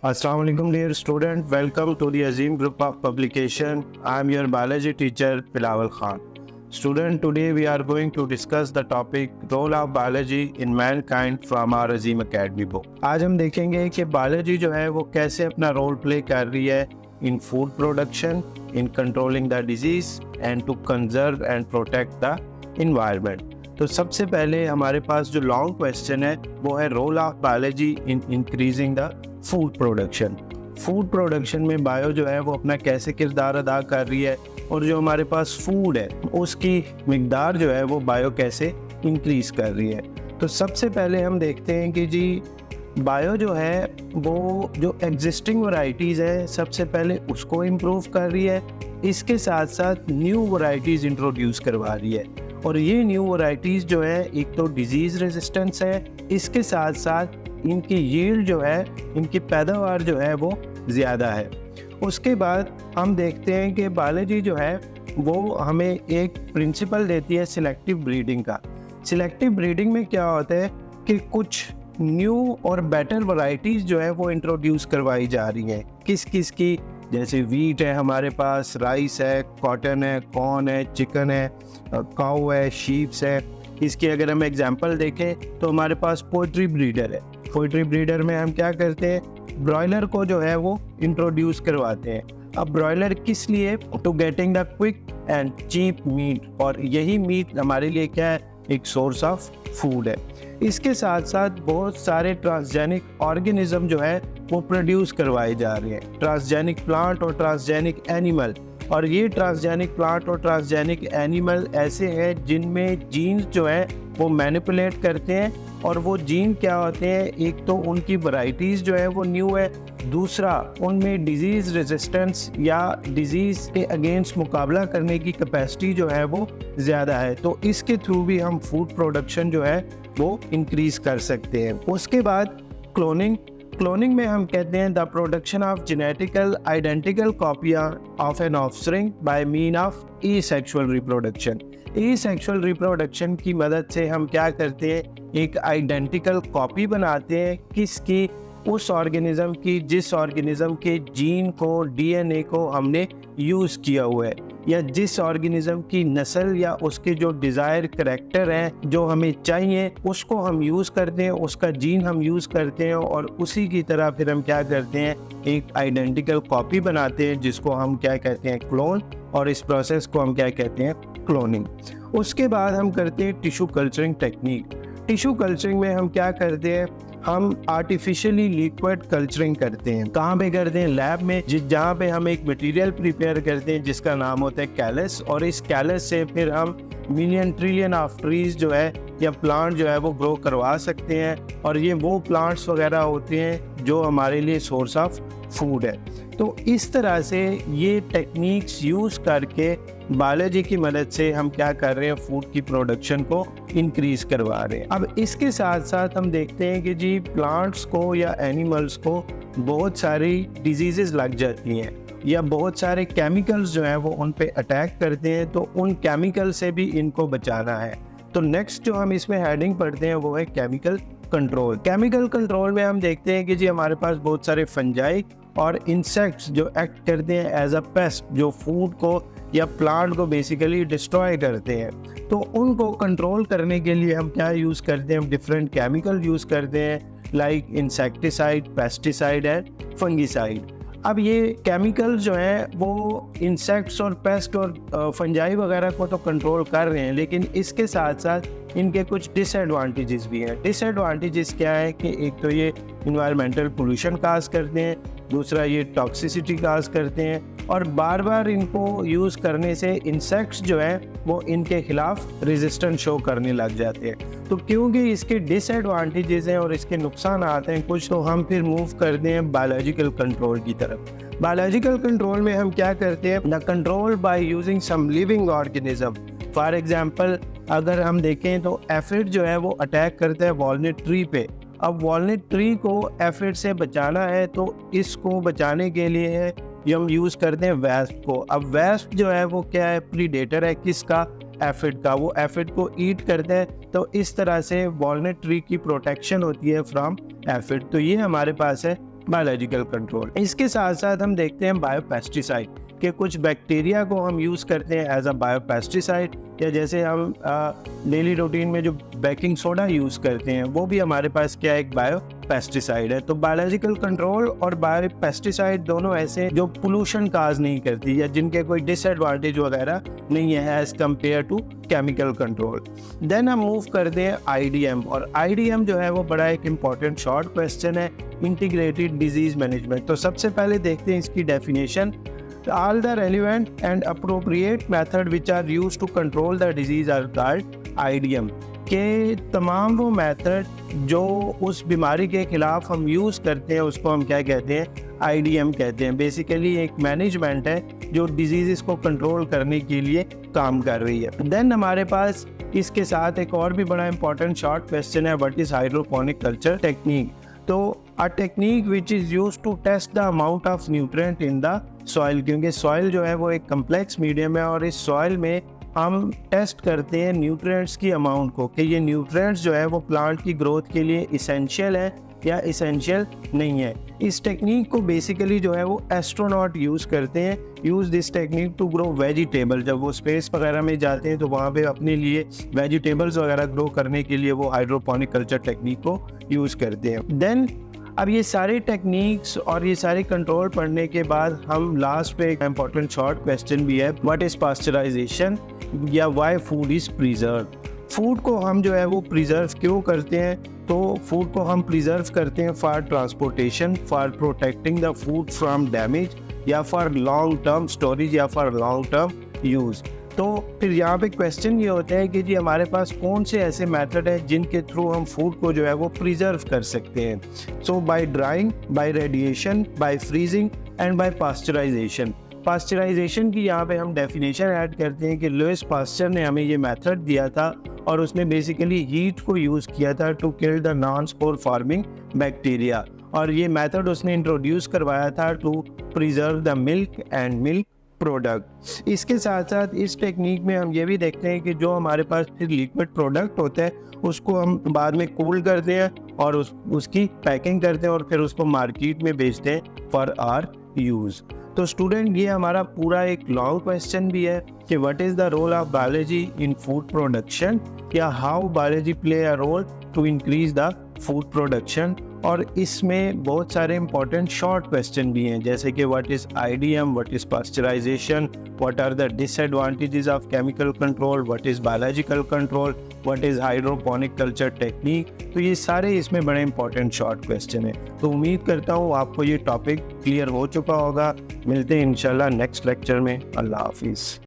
Assalamu alaikum dear student, welcome to the Azim group of publication. I am your biology teacher Bilawal Khan. Student, today we are going to discuss the topic role of biology in mankind from our Azim Academy book. आज हम देखेंगे कि biology जो है वो कैसे अपना role play कर रही है in food production, in controlling the disease and to conserve and protect the environment. तो सबसे पहले हमारे पास जो लॉन्ग क्वेश्चन है वो है role of biology in increasing the food production. Food production में बायो जो है वो अपना कैसे किरदार अदा कर रही है और जो हमारे पास फूड है उसकी मिकदार जो है वो बायो कैसे इंक्रीज कर रही है। तो सबसे पहले हम देखते हैं कि जी बायो जो है वो जो एग्जिस्टिंग वैरायटीज़ है सबसे पहले उसको इम्प्रूव कर रही है, इसके साथ साथ न्यू वैरायटीज़ इंट्रोड्यूस करवा रही है। और ये न्यू वैरायटीज़ जो है एक तो डिजीज़ रेजिस्टेंस है, इसके साथ साथ इनकी यील्ड जो है, इनकी पैदावार जो है वो ज़्यादा है। उसके बाद हम देखते हैं कि बायोलॉजी जो है वो हमें एक प्रिंसिपल देती है सिलेक्टिव ब्रीडिंग का। सिलेक्टिव ब्रीडिंग में क्या होता है कि कुछ न्यू और बेटर वैरायटीज़ जो है वो इंट्रोड्यूस करवाई जा रही हैं। किस किस की, जैसे वीट है हमारे पास, राइस है, कॉटन है, कॉर्न है, चिकन है, काऊ है, शीप्स है। इसकी अगर हम एग्जांपल देखें तो हमारे पास पोल्ट्री ब्रीडर है। पोल्ट्री ब्रीडर में हम क्या करते हैं, ब्रॉयलर को जो है वो इंट्रोड्यूस करवाते हैं। अब ब्रॉयलर किस लिए, to getting the quick and cheap meat, और यही मीट हमारे लिए क्या है, एक सोर्स ऑफ फूड है। इसके साथ साथ बहुत सारे ट्रांसजेनिक ऑर्गेनिज्म जो है वो प्रोड्यूस करवाए जा रहे हैं, ट्रांसजेनिक प्लांट और ट्रांसजेनिक एनिमल। और ये ट्रांसजेनिक प्लांट और ट्रांसजेनिक एनिमल ऐसे हैं जिनमें जीन्स जो है वो मैनिपुलेट करते हैं। और वो जीन क्या होते हैं, एक तो उनकी वैरायटीज़ जो है वो न्यू है, दूसरा उनमें डिजीज़ रेजिस्टेंस या डिजीज़ के अगेंस्ट मुकाबला करने की कैपेसिटी जो है वो ज़्यादा है। तो इसके थ्रू भी हम फूड प्रोडक्शन जो है वो इंक्रीज़ कर सकते हैं। उसके बाद क्लोनिंग में हम कहते हैं the production of genetical identical कॉपियाँ of an offspring by mean of asexual reproduction. Asexual reproduction की मदद से हम क्या करते हैं, एक आइडेंटिकल कॉपी बनाते हैं किसकी, उस ऑर्गेनिज्म की जिस ऑर्गेनिज्म के जीन को, डीएनए को हमने यूज़ किया हुआ है, या जिस ऑर्गेनिज्म की नस्ल या उसके जो डिज़ायर करैक्टर हैं जो हमें चाहिए उसको हम यूज़ करते हैं, उसका जीन हम यूज़ करते हैं और उसी की तरह फिर हम क्या करते हैं, एक आइडेंटिकल कॉपी बनाते हैं जिसको हम क्या कहते हैं, क्लोन। और इस प्रोसेस को हम क्या कहते हैं, क्लोनिंग। उसके बाद हम करते हैं tissue culturing technique. Tissue culturing में हम क्या करते हैं, हम आर्टिफिशियली लिक्विड कल्चरिंग करते हैं। कहाँ पे करते हैं, लैब में, जहाँ पे हम एक मटेरियल प्रिपेयर करते हैं जिसका नाम होता है कैलस। और इस कैलस से फिर हम मिलियन ट्रिलियन ऑफ ट्रीज जो है या प्लांट जो है वो ग्रो करवा सकते हैं। और ये वो प्लांट्स वगैरह होते हैं जो हमारे लिए सोर्स ऑफ फूड है। तो इस तरह से ये टेक्निक्स यूज़ करके बायोलॉजी की मदद से हम क्या कर रहे हैं, फूड की प्रोडक्शन को इंक्रीज करवा रहे हैं। अब इसके साथ साथ हम देखते हैं कि जी प्लांट्स को या एनिमल्स को बहुत सारी डिजीज़ेस लग जाती हैं या बहुत सारे केमिकल्स जो हैं वो उन पे अटैक करते हैं, तो उन केमिकल से भी इनको बचाना है। तो नेक्स्ट जो हम इसमें हेडिंग पढ़ते हैं वो है केमिकल कंट्रोल। केमिकल कंट्रोल में हम देखते हैं कि जी हमारे पास बहुत सारे फंजाई और इंसेक्ट्स जो एक्ट करते हैं एज अ पेस्ट, जो फूड को या प्लांट को बेसिकली डिस्ट्रॉय करते हैं। तो उनको कंट्रोल करने के लिए हम क्या यूज़ करते हैं, हम डिफरेंट केमिकल यूज़ करते हैं like insecticide, pesticide and fungicide. अब ये केमिकल जो हैं वो इंसेक्ट्स और पेस्ट और फंजाई वगैरह को तो कंट्रोल कर रहे हैं, लेकिन इसके साथ साथ इनके कुछ डिसएडवांटेजेस भी हैं। डिसएडवांटेजेस क्या है कि एक तो ये इन्वायरमेंटल पोल्यूशन काज करते हैं, दूसरा ये टॉक्सिसिटी काज करते हैं, और बार बार इनको यूज़ करने से इंसेक्ट्स जो हैं वो इनके खिलाफ रेजिस्टेंस शो करने लग जाते हैं। तो क्योंकि इसके डिसएडवांटेजेस हैं और इसके नुकसान आते हैं कुछ, तो हम फिर मूव करते हैं बायोलॉजिकल कंट्रोल की तरफ। बायोलॉजिकल कंट्रोल में हम क्या करते हैं, the control by using some living organism. For example अगर हम देखें तो एफिड जो है वो अटैक करता है वॉलनट ट्री पे। अब वॉलनट ट्री को एफिड से बचाना है, तो इसको बचाने के लिए है ये हम यूज़ करते हैं वेस्प को। अब वेस्प जो है वो क्या है, प्रीडेटर है किसका, एफिड का। वो एफिड को ईट करते हैं, तो इस तरह से वॉलनट ट्री की प्रोटेक्शन होती है फ्रॉम एफिड। तो ये हमारे पास है बायोलॉजिकल कंट्रोल। इसके साथ साथ हम देखते हैं बायोपेस्टिसाइड कि कुछ बैक्टीरिया को हम यूज़ करते हैं एज अ बायोपेस्टिसाइड, या जैसे हम डेली रूटीन में जो बेकिंग सोडा यूज़ करते हैं वो भी हमारे पास क्या एक बायोपेस्टिसाइड है। तो बायोलॉजिकल कंट्रोल और बायोपेस्टिसाइड दोनों ऐसे जो पोल्यूशन काज नहीं करती या जिनके कोई डिसएडवांटेज वगैरह नहीं है as compare to chemical control. Then हम मूव करते हैं IDM, और IDM जो है वो बड़ा एक इम्पॉर्टेंट शॉर्ट क्वेश्चन है, इंटीग्रेटेड डिजीज मैनेजमेंट। तो सबसे पहले देखते हैं इसकी definition. All the relevant and appropriate method which are used to control the disease are called IDM। के तमाम वो मेथड जो उस बीमारी के खिलाफ हम यूज़ करते हैं उसको हम क्या कहते हैं, IDM कहते हैं। बेसिकली एक मैनेजमेंट है जो डिजीज़ को कंट्रोल करने के लिए काम कर रही है। देन हमारे पास इसके साथ एक और भी बड़ा इंपॉर्टेंट शॉर्ट क्वेश्चन है, what is hydroponic culture technique. तो a technique which is use to test the amount of nutrient in the soil, क्योंकि सॉइल जो है वो एक कम्प्लेक्स मीडियम है और इस सॉइल में हम टेस्ट करते हैं न्यूट्रिएंट्स की अमाउंट को कि ये न्यूट्रिएंट्स जो है वो प्लांट की ग्रोथ के लिए इसेंशियल है या इसेंशियल नहीं है। इस टेक्निक को बेसिकली जो है वो एस्ट्रोनॉट यूज़ करते हैं, use this technique to grow vegetable. जब वो स्पेस वगैरह में जाते हैं तो वहाँ पे अपने लिए वेजिटेबल्स वगैरह ग्रो करने के लिए वो हाइड्रोपोनिक कल्चर टेक्निक को यूज़ करते हैं। देन अब ये सारे टेक्निक्स और ये सारे कंट्रोल पढ़ने के बाद हम लास्ट पे एक इम्पॉर्टेंट शॉर्ट क्वेश्चन भी है, व्हाट इज़ पास्चराइजेशन या why food is preserve. Food को हम जो है वो प्रिजर्व क्यों करते हैं, तो फूड को हम प्रिजर्व करते हैं for transportation, for protecting the food from damage, या फॉर लॉन्ग टर्म स्टोरेज, या फॉर लॉन्ग टर्म यूज़। तो फिर यहाँ पे क्वेश्चन ये होता है कि जी हमारे पास कौन से ऐसे मेथड हैं जिनके थ्रू हम फूड को जो है वो प्रिजर्व कर सकते हैं। So by drying, by radiation, by freezing and by pasteurization. Pasteurization की यहाँ पे हम डेफिनेशन ऐड करते हैं कि लुइस पास्चर ने हमें ये मेथड दिया था और उसने बेसिकली हीट को यूज़ किया था to kill the non spore farming bacteria, और ये मेथड उसने इंट्रोड्यूस करवाया था to preserve the milk and milk product. इसके साथ साथ इस टेक्निक में हम ये भी देखते हैं कि जो हमारे पास फिर लिक्विड प्रोडक्ट होता है उसको हम बाद में कूल करते हैं और उसकी पैकिंग करते हैं और फिर उसको मार्केट में बेचते हैं फॉर आवर यूज़। तो स्टूडेंट ये हमारा पूरा एक लॉन्ग क्वेश्चन भी है कि what is the role of biology in food production, या how biology play a role to increase the food production. और इसमें बहुत सारे इंपॉर्टेंट शॉर्ट क्वेश्चन भी हैं, जैसे कि what is IDM, what is pasteurization, what are the disadvantages of chemical control, what is biological control, what is hydroponic culture technique. तो ये सारे इसमें बड़े इंपॉर्टेंट शॉर्ट क्वेश्चन हैं। तो उम्मीद करता हूँ आपको ये टॉपिक क्लियर हो चुका होगा। मिलते हैं इंशाल्लाह नेक्स्ट लेक्चर में। अल्लाह हाफिज़।